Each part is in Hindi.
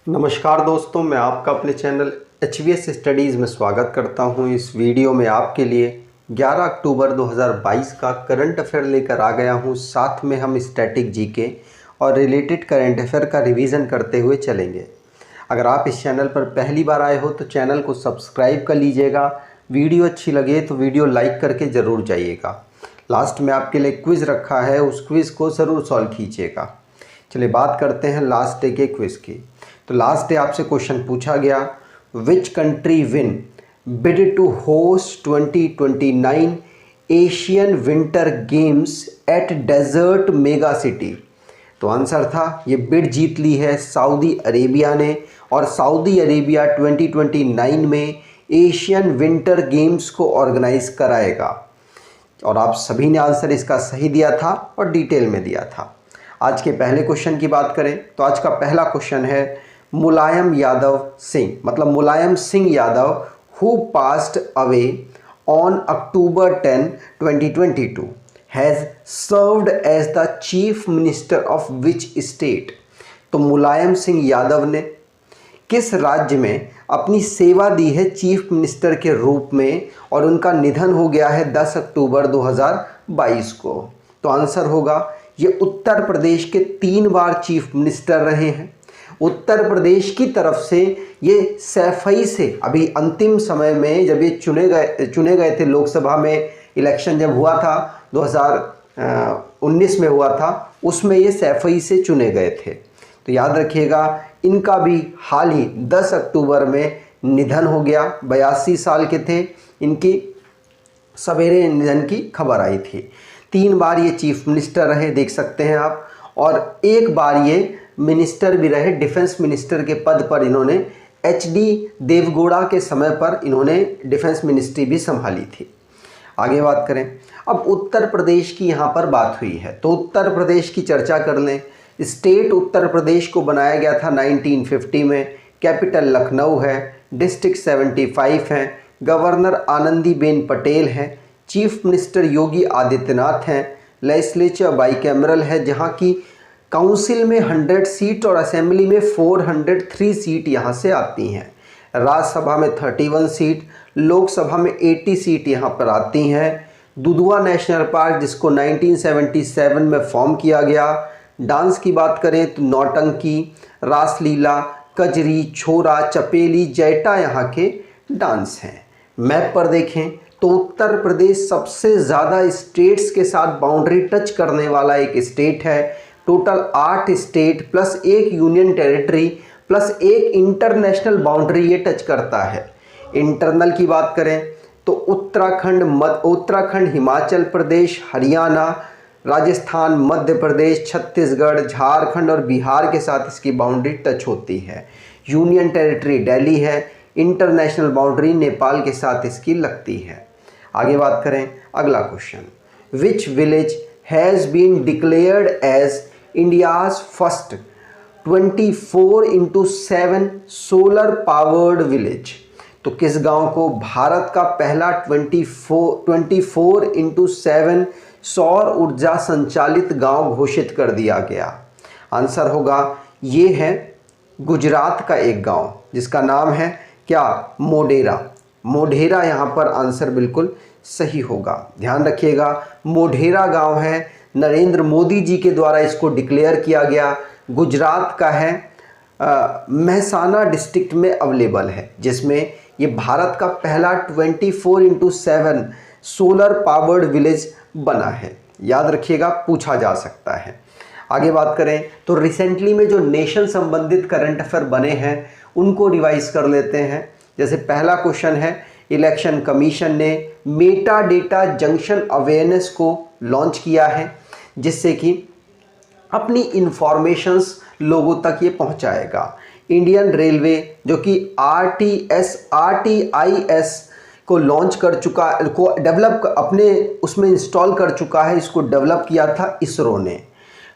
नमस्कार दोस्तों, मैं आपका अपने चैनल HVS स्टडीज़ में स्वागत करता हूं। इस वीडियो में आपके लिए 11 अक्टूबर 2022 का करंट अफेयर लेकर आ गया हूं। साथ में हम स्टैटिक जीके और रिलेटेड करंट अफेयर का रिवीजन करते हुए चलेंगे। अगर आप इस चैनल पर पहली बार आए हो तो चैनल को सब्सक्राइब कर लीजिएगा। वीडियो अच्छी लगे तो वीडियो लाइक करके ज़रूर जाइएगा। लास्ट में आपके लिए क्विज़ रखा है, उस क्विज़ को ज़रूर सॉल्व कीजिएगा। चलिए बात करते हैं लास्ट डे के क्विज़ की। तो लास्ट डे आपसे क्वेश्चन पूछा गया, which country win bid to host 2029 Asian winter games at desert mega city. तो आंसर था, ये बिड जीत ली है सऊदी अरेबिया ने, और सऊदी अरेबिया 2029 में एशियन विंटर गेम्स को ऑर्गेनाइज कराएगा। और आप सभी ने आंसर इसका सही दिया था और डिटेल में दिया था। आज के पहले क्वेश्चन की बात करें तो आज का पहला क्वेश्चन है, मुलायम यादव सिंह, मतलब Mulayam Singh Yadav who passed away on October 10, 2022 has served as the chief minister of which state. तो मुलायम सिंह यादव ने किस राज्य में अपनी सेवा दी है चीफ मिनिस्टर के रूप में, और उनका निधन हो गया है 10 अक्टूबर 2022 को। तो आंसर होगा, ये उत्तर प्रदेश के 3 बार चीफ मिनिस्टर रहे हैं। उत्तर प्रदेश की तरफ से ये सैफई से अभी अंतिम समय में जब ये चुने गए थे, लोकसभा में इलेक्शन जब हुआ था 2019 में हुआ था, उसमें ये सैफई से चुने गए थे। तो याद रखिएगा, इनका भी हाल ही 10 अक्टूबर में निधन हो गया। 82 साल के थे। इनकी सवेरे निधन की खबर आई थी। 3 बार ये चीफ मिनिस्टर रहे, देख सकते हैं आप, और 1 बार ये मिनिस्टर भी रहे, डिफेंस मिनिस्टर के पद पर इन्होंने HD देवगौड़ा के समय पर इन्होंने डिफेंस मिनिस्ट्री भी संभाली थी। आगे बात करें, अब उत्तर प्रदेश की यहाँ पर बात हुई है तो उत्तर प्रदेश की चर्चा कर लें। स्टेट उत्तर प्रदेश को बनाया गया था 1950 में। कैपिटल लखनऊ है, डिस्ट्रिक्ट 75 हैं, गवर्नर आनंदीबेन पटेल हैं, चीफ मिनिस्टर योगी आदित्यनाथ हैं, लेजिस्लेचर बाईकैमरल है जहाँ की काउंसिल में 100 सीट और असेंबली में 403 सीट यहाँ से आती हैं। राज्यसभा में 31 सीट, लोकसभा में 80 सीट यहाँ पर आती हैं। दुधवा नेशनल पार्क, जिसको 1977 में फॉर्म किया गया। डांस की बात करें तो नौटंकी, रासलीला, कजरी, छोरा, चपेली, जैटा यहाँ के डांस हैं। मैप पर देखें तो उत्तर प्रदेश सबसे ज़्यादा स्टेट्स के साथ बाउंड्री टच करने वाला एक स्टेट है। Total 8 state plus 1 union territory plus 1 international boundary ये टच करता है। इंटरनल की बात करें तो उत्तराखंड, हिमाचल प्रदेश, हरियाणा, राजस्थान, मध्य प्रदेश, छत्तीसगढ़, झारखंड और बिहार के साथ इसकी बाउंड्री टच होती है। यूनियन टेरिटरी दिल्ली है। इंटरनेशनल बाउंड्री नेपाल के साथ इसकी लगती है। आगे बात करें, अगला question, which village has been declared as India's first 24/7 solar powered village. तो किस गांव को भारत का पहला 24/7 सौर ऊर्जा संचालित गांव घोषित कर दिया गया? आंसर होगा, ये है गुजरात का एक गांव जिसका नाम है क्या, मोढेरा। मोढेरा यहाँ पर आंसर बिल्कुल सही होगा। ध्यान रखिएगा, मोढेरा गांव है, नरेंद्र मोदी जी के द्वारा इसको डिक्लेयर किया गया। गुजरात का है, मेहसाना डिस्ट्रिक्ट में अवेलेबल है, जिसमें ये भारत का पहला 24/7 सोलर पावर्ड विलेज बना है। याद रखिएगा, पूछा जा सकता है। आगे बात करें तो रिसेंटली में जो नेशन संबंधित करंट अफेयर बने हैं उनको रिवाइज कर लेते हैं। जैसे पहला क्वेश्चन है, इलेक्शन कमीशन ने मेटा डेटा जंक्शन अवेयरनेस को लॉन्च किया है, जिससे कि अपनी इंफॉर्मेशंस लोगों तक ये पहुंचाएगा। इंडियन रेलवे जो कि RTIS को लॉन्च कर चुका, को डेवलप अपने उसमें इंस्टॉल कर चुका है। इसको डेवलप किया था इसरो ने।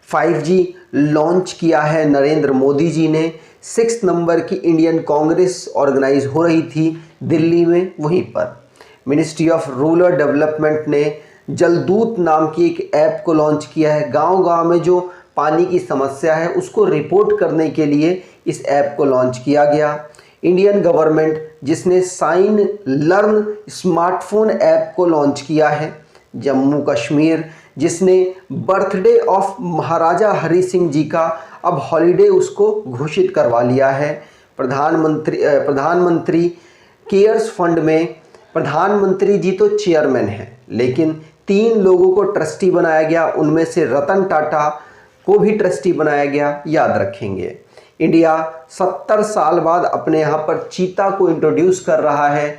5G लॉन्च किया है नरेंद्र मोदी जी ने। 6 नंबर की इंडियन कांग्रेस ऑर्गेनाइज हो रही थी दिल्ली में, वहीं पर मिनिस्ट्री ऑफ रूरल डेवलपमेंट ने जलदूत नाम की एक ऐप को लॉन्च किया है। गांव-गांव में जो पानी की समस्या है उसको रिपोर्ट करने के लिए इस ऐप को लॉन्च किया गया। इंडियन गवर्नमेंट जिसने साइन लर्न स्मार्टफोन ऐप को लॉन्च किया है। जम्मू कश्मीर जिसने बर्थडे ऑफ महाराजा हरि सिंह जी का अब हॉलीडे उसको घोषित करवा लिया है। प्रधानमंत्री केयर्स फंड में प्रधानमंत्री जी तो चेयरमैन हैं, लेकिन 3 लोगों को ट्रस्टी बनाया गया, उनमें से रतन टाटा को भी ट्रस्टी बनाया गया, याद रखेंगे। इंडिया 70 साल बाद अपने यहाँ पर चीता को इंट्रोड्यूस कर रहा है।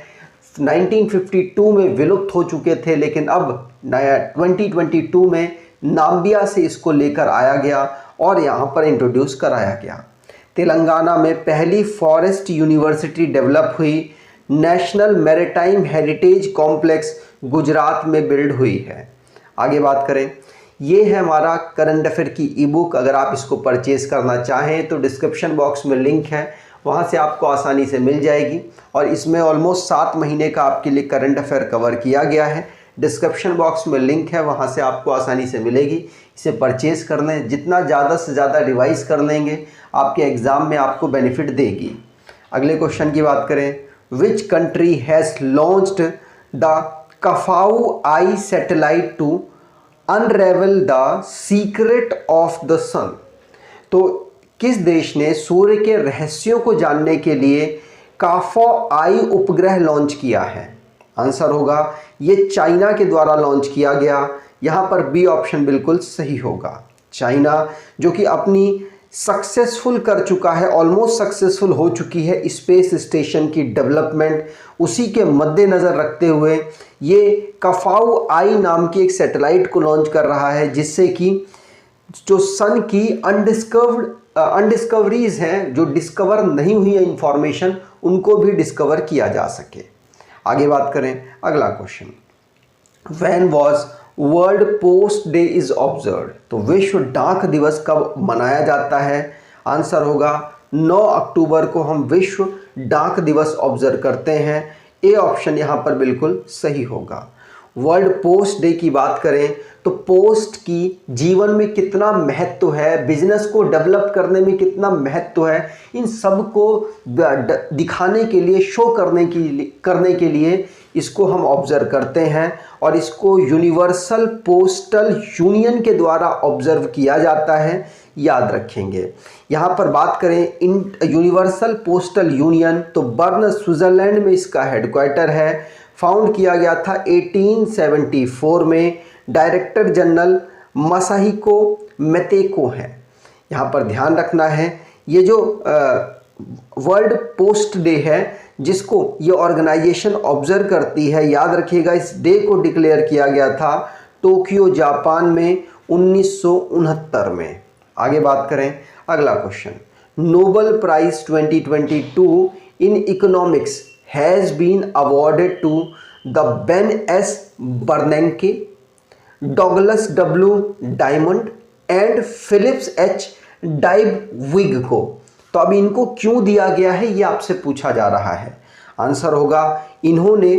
1952 में विलुप्त हो चुके थे, लेकिन अब 2022 में नाम्बिया से इसको लेकर आया गया और यहाँ पर इंट्रोड्यूस कराया गया। तेलंगाना में पहली फॉरेस्ट यूनिवर्सिटी डेवलप हुई। National maritime heritage complex Gujarat में बिल्ड हुई है। आगे बात करें, ये है हमारा करंट अफेयर की ई बुक। अगर आप इसको परचेज करना चाहें तो डिस्क्रिप्शन बॉक्स में लिंक है, वहाँ से आपको आसानी से मिल जाएगी। और इसमें ऑलमोस्ट 7 महीने का आपके लिए करंट अफेयर कवर किया गया है। डिस्क्रिप्शन बॉक्स में लिंक है, वहाँ से आपको आसानी से मिलेगी। इसे परचेज़ कर लें, जितना ज़्यादा से ज़्यादा रिवाइज कर लेंगे आपके एग्ज़ाम में आपको बेनिफिट देगी। अगले क्वेश्चन की बात करें, which country has launched the Kuafu I satellite to unravel the secret of the sun. तो किस देश ने सूर्य के रहस्यों को जानने के लिए काफा आई उपग्रह लॉन्च किया है? आंसर होगा ये चाइना के द्वारा लॉन्च किया गया। यहाँ पर बी ऑप्शन बिल्कुल सही होगा। चाइना जो कि अपनी सक्सेसफुल कर चुका है, ऑलमोस्ट सक्सेसफुल हो चुकी है स्पेस स्टेशन की डेवलपमेंट, उसी के मद्देनज़र रखते हुए ये कफाऊ आई नाम की एक सैटेलाइट को लॉन्च कर रहा है, जिससे कि जो सन की अनडिस्कवरीज हैं, जो डिस्कवर नहीं हुई है इंफॉर्मेशन, उनको भी डिस्कवर किया जा सके। आगे बात करें, अगला question, when was world post day is observed. तो विश्व डाक दिवस कब मनाया जाता है? आंसर होगा 9 अक्टूबर को हम विश्व डाक दिवस ऑब्जर्व करते हैं। ए ऑप्शन यहाँ पर बिल्कुल सही होगा। वर्ल्ड पोस्ट डे की बात करें तो पोस्ट की जीवन में कितना महत्व है, बिजनेस को डेवलप करने में कितना महत्व है, इन सब को दिखाने के लिए, शो करने के लिए इसको हम ऑब्जर्व करते हैं और इसको यूनिवर्सल पोस्टल यूनियन के द्वारा ऑब्जर्व किया जाता है, याद रखेंगे। यहाँ पर बात करें यूनिवर्सल पोस्टल यूनियन, तो बर्न स्विट्ज़रलैंड में इसका हेडक्वार्टर है। फाउंड किया गया था 1874 में। डायरेक्टर जनरल मसाहिको मेतेको हैं। यहाँ पर ध्यान रखना है, ये जो वर्ल्ड पोस्ट डे है जिसको ये ऑर्गेनाइजेशन ऑब्जर्व करती है, याद रखिएगा इस डे को डिक्लेयर किया गया था टोक्यो जापान में 1969 में। आगे बात करें, अगला question, Nobel prize 2022 in economics has been awarded to the Ben S Bernanke, Douglas W Diamond and Philips H Dybvig को। तो अब इनको क्यों दिया गया है ये आपसे पूछा जा रहा है। आंसर होगा इन्होंने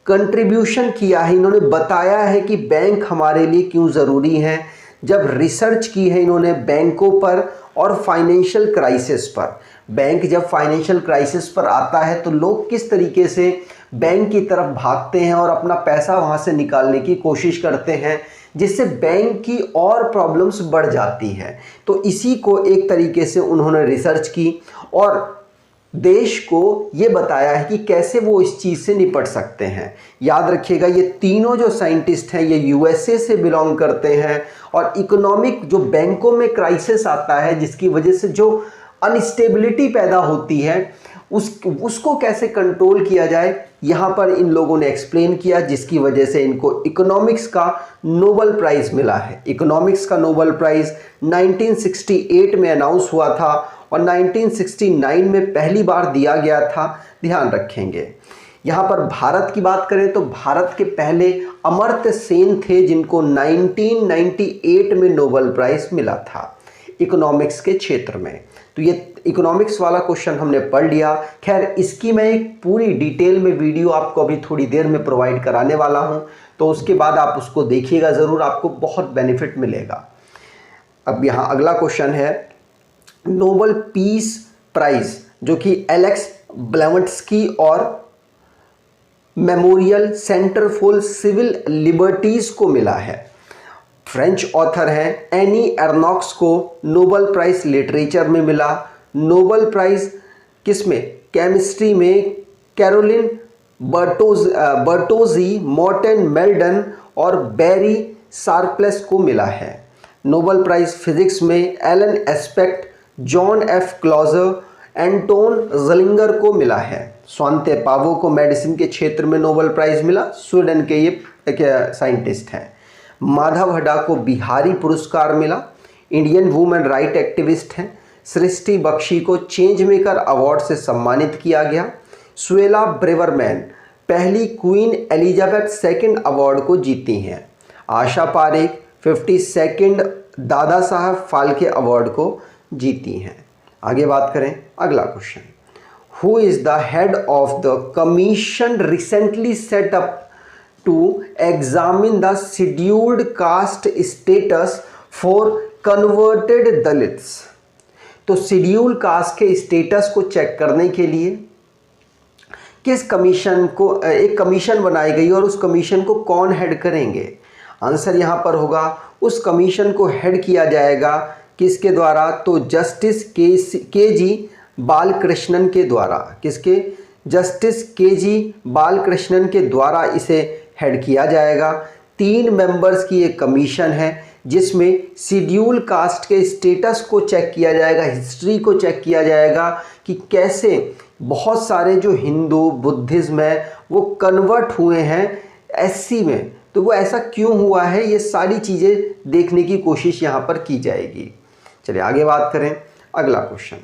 कंट्रीब्यूशन किया है, इन्होंने बताया है कि बैंक हमारे लिए क्यों ज़रूरी है। जब रिसर्च की है इन्होंने बैंकों पर और फाइनेंशियल क्राइसिस पर। बैंक जब फाइनेंशियल क्राइसिस पर आता है तो लोग किस तरीके से बैंक की तरफ भागते हैं और अपना पैसा वहाँ से निकालने की कोशिश करते हैं, जिससे बैंक की और प्रॉब्लम्स बढ़ जाती हैं। तो इसी को एक तरीके से उन्होंने रिसर्च की और देश को ये बताया है कि कैसे वो इस चीज़ से निपट सकते हैं। याद रखिएगा ये तीनों जो साइंटिस्ट हैं ये यूएसए से बिलोंग करते हैं और इकोनॉमिक जो बैंकों में क्राइसिस आता है जिसकी वजह से जो अनस्टेबिलिटी पैदा होती है उसको कैसे कंट्रोल किया जाए, यहाँ पर इन लोगों ने एक्सप्लेन किया, जिसकी वजह से इनको इकोनॉमिक्स का नोबेल प्राइज़ मिला है। इकोनॉमिक्स का नोबेल प्राइज़ 1968 में अनाउंस हुआ था और 1969 में पहली बार दिया गया था, ध्यान रखेंगे। यहाँ पर भारत की बात करें तो भारत के पहले अमर्त्य सेन थे जिनको 1998 में नोबेल प्राइज़ मिला था इकोनॉमिक्स के क्षेत्र में। तो ये इकोनॉमिक्स वाला क्वेश्चन हमने पढ़ लिया। खैर इसकी मैं एक पूरी डिटेल में वीडियो आपको अभी थोड़ी देर में प्रोवाइड कराने वाला हूँ, तो उसके बाद आप उसको देखिएगा ज़रूर, आपको बहुत बेनिफिट मिलेगा। अब यहाँ अगला क्वेश्चन है, नोबेल पीस प्राइज जो कि एलेक्स ब्लेमट्स्की और Memorial Centre for Civil Liberties को मिला है। फ्रेंच ऑथर हैं एनी एर्नॉक्स को नोबेल प्राइज लिटरेचर में मिला। नोबेल प्राइज किस में? केमिस्ट्री में कैरोलिन बर्टोजी, मॉर्टन मेल्डन और बैरी शार्प्लेस को मिला है। नोबेल प्राइज फिजिक्स में Alain Aspect, John F Clauser, Anton Zeilinger को मिला है। स्वांते पावो को मेडिसिन के क्षेत्र में नोबेल प्राइज मिला, स्वीडन के ये साइंटिस्ट हैं। माधव हडा को बिहारी पुरस्कार मिला, इंडियन वुमेन राइट एक्टिविस्ट हैं। सृष्टि बख्शी को चेंज मेकर अवार्ड से सम्मानित किया गया। सुएला ब्रेवरमैन पहली क्वीन एलिजाबेथ सेकंड अवार्ड को जीती हैं। आशा पारेख 52nd दादा साहब फाल्के अवार्ड को जीती हैं। आगे बात करें अगला question, who is the head of the commission recently set up to examine the scheduled caste status for converted Dalits. तो शेड्यूल्ड कास्ट के स्टेटस को चेक करने के लिए किस कमीशन को, एक कमीशन बनाई गई और उस कमीशन को कौन हेड करेंगे? आंसर यहाँ पर होगा, उस कमीशन को हेड किया जाएगा किसके द्वारा? तो जस्टिस के जी बालकृष्णन के द्वारा। किसके? जस्टिस के जी बालकृष्णन के द्वारा इसे हेड किया जाएगा। 3 मेंबर्स की एक कमीशन है जिसमें शेड्यूल कास्ट के स्टेटस को चेक किया जाएगा, हिस्ट्री को चेक किया जाएगा कि कैसे बहुत सारे जो हिंदू बुद्धिज्म है वो कन्वर्ट हुए हैं एससी में, तो वो ऐसा क्यों हुआ है, ये सारी चीज़ें देखने की कोशिश यहाँ पर की जाएगी। चलिए आगे बात करें अगला question,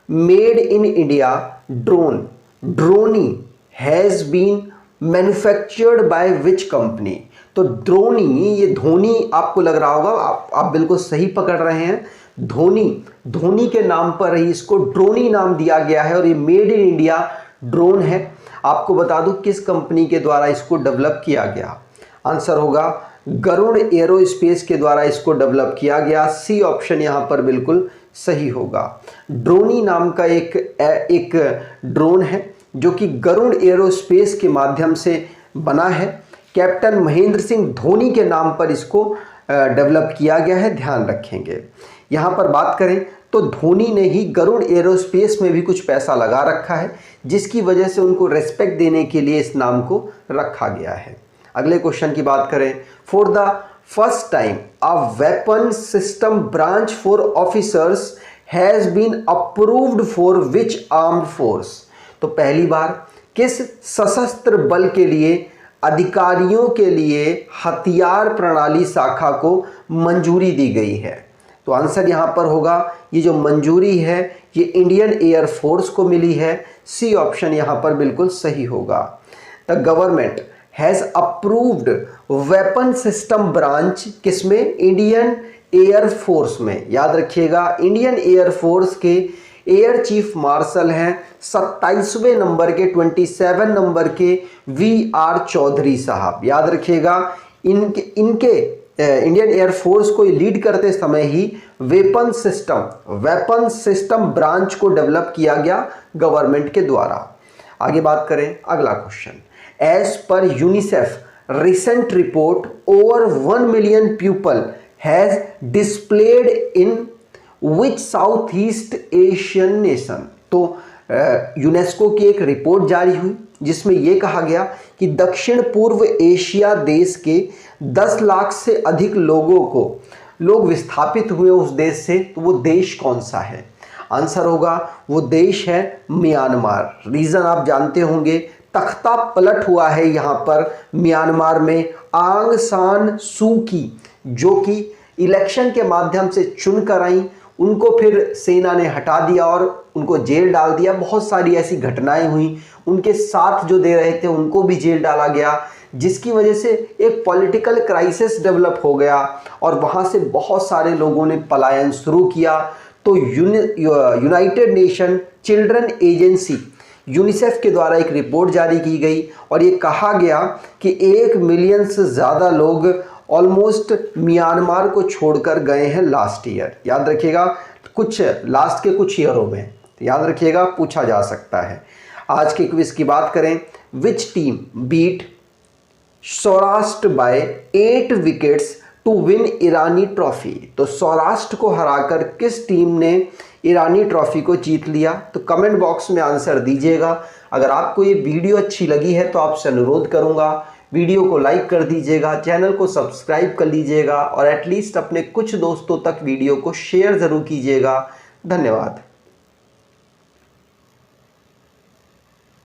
made in India Droni has been manufactured by which company. तो ड्रोनी, ये धोनी आपको लग रहा होगा, आप बिल्कुल सही पकड़ रहे हैं। धोनी के नाम पर ही इसको ड्रोनी नाम दिया गया है और ये मेड इन इंडिया ड्रोन है। आपको बता दूं किस कंपनी के द्वारा इसको डेवलप किया गया? आंसर होगा गरुड़ एरोस्पेस के द्वारा इसको डेवलप किया गया। सी ऑप्शन यहाँ पर बिल्कुल सही होगा। ड्रोनी नाम का एक ड्रोन है जो कि गरुड़ एरोस्पेस के माध्यम से बना है। कैप्टन महेंद्र सिंह धोनी के नाम पर इसको डेवलप किया गया है, ध्यान रखेंगे। यहाँ पर बात करें तो धोनी ने ही गरुड़ एरोस्पेस में भी कुछ पैसा लगा रखा है, जिसकी वजह से उनको रेस्पेक्ट देने के लिए इस नाम को रखा गया है। अगले क्वेश्चन की बात करें, for the first time a weapon system branch for officers has been approved for which armed force. तो पहली बार किस सशस्त्र बल के लिए अधिकारियों के लिए हथियार प्रणाली शाखा को मंजूरी दी गई है? तो आंसर यहाँ पर होगा, ये जो मंजूरी है ये इंडियन एयर फोर्स को मिली है। सी ऑप्शन यहाँ पर बिल्कुल सही होगा। The government has approved weapon system branch किसमें? इंडियन एयर फोर्स में। याद रखिएगा, इंडियन एयर फोर्स के एयर चीफ मार्शल हैं 27वें नंबर के 27 नंबर के VR चौधरी साहब। याद रखिएगा, इनके इंडियन एयर फोर्स को लीड करते समय ही वेपन सिस्टम ब्रांच को डेवलप किया गया गवर्नमेंट के द्वारा। आगे बात करें अगला क्वेश्चन, एज पर UNICEF recent report over 1 million people has displaced in which south east Asian nation. तो यूनेस्को की एक रिपोर्ट जारी हुई जिसमें यह कहा गया कि दक्षिण पूर्व एशिया देश के 10 लाख से अधिक लोग विस्थापित हुए उस देश से। तो वो देश कौन सा है? आंसर होगा वो देश है म्यांमार। रीज़न आप जानते होंगे, तख्ता पलट हुआ है यहाँ पर म्यांमार में। आंग सान सू की जो कि इलेक्शन के माध्यम से चुनकर आई, उनको फिर सेना ने हटा दिया और उनको जेल डाल दिया। बहुत सारी ऐसी घटनाएं हुई, उनके साथ जो दे रहे थे उनको भी जेल डाला गया, जिसकी वजह से एक पॉलिटिकल क्राइसिस डेवलप हो गया और वहाँ से बहुत सारे लोगों ने पलायन शुरू किया। तो United nation children agency UNICEF के द्वारा एक रिपोर्ट जारी की गई और ये कहा गया कि 1 मिलियन से ज़्यादा लोग ऑलमोस्ट म्यांमार को छोड़कर गए हैं लास्ट ईयर। याद रखिएगा, कुछ लास्ट के कुछ ईयरों में, तो याद रखिएगा, पूछा जा सकता है। आज के क्विज की बात करें, which team beat Saurashtra by 8 wickets to win Irani trophy. तो सौराष्ट्र को हराकर किस टीम ने ईरानी ट्रॉफी को जीत लिया? तो कमेंट बॉक्स में आंसर दीजिएगा। अगर आपको ये वीडियो अच्छी लगी है तो आपसे अनुरोध करूंगा, वीडियो को लाइक कर दीजिएगा, चैनल को सब्सक्राइब कर लीजिएगा और एटलीस्ट अपने कुछ दोस्तों तक वीडियो को शेयर ज़रूर कीजिएगा। धन्यवाद।